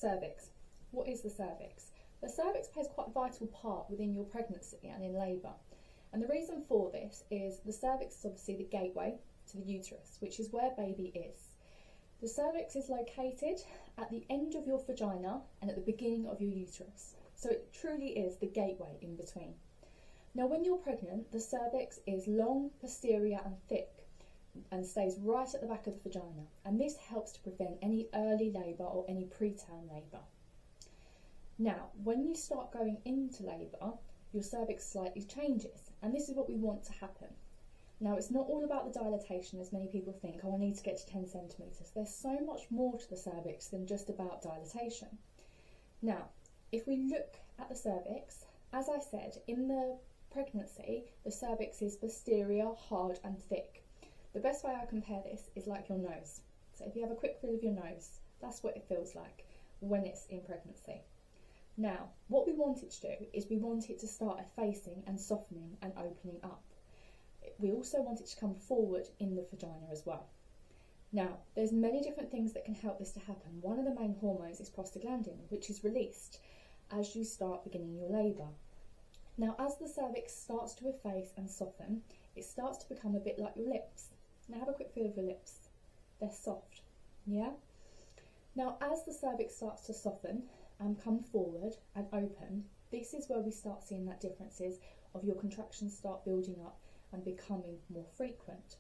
Cervix. What is the cervix? The cervix plays quite a vital part within your pregnancy and in labour. And the reason for this is the cervix is obviously the gateway to the uterus, which is where baby is. The cervix is located at the end of your vagina and at the beginning of your uterus. So it truly is the gateway in between. Now when you're pregnant, the cervix is long, posterior and thick and stays right at the back of the vagina. And this helps to prevent any early labour or any preterm labour. Now, when you start going into labour, your cervix slightly changes, and this is what we want to happen. Now, it's not all about the dilatation as many people think, oh, I need to get to 10 centimetres. There's so much more to the cervix than just about dilatation. Now, if we look at the cervix, as I said, in the pregnancy, the cervix is posterior, hard and thick. The best way I compare this is like your nose. So if you have a quick feel of your nose, that's what it feels like when it's in pregnancy. Now, what we want it to do is we want it to start effacing and softening and opening up. We also want it to come forward in the vagina as well. Now, there's many different things that can help this to happen. One of the main hormones is prostaglandin, which is released as you start beginning your labour. Now, as the cervix starts to efface and soften, it starts to become a bit like your lips. Now, have a quick feel of your lips. They're soft, yeah? Now, as the cervix starts to soften and come forward and open, this is where we start seeing that differences of your contractions start building up and becoming more frequent.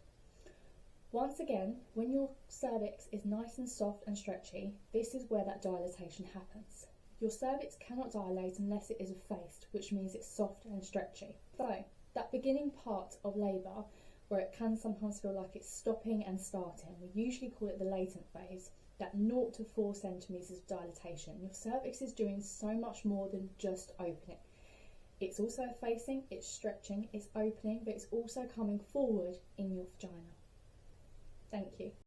Once again, when your cervix is nice and soft and stretchy, this is where that dilatation happens. Your cervix cannot dilate unless it is effaced, which means it's soft and stretchy. So, that beginning part of labour, where it can sometimes feel like it's stopping and starting, we usually call it the latent phase, that 0 to 4 centimetres of dilatation. Your cervix is doing so much more than just opening. It's also effacing, it's stretching, it's opening, but it's also coming forward in your vagina. Thank you.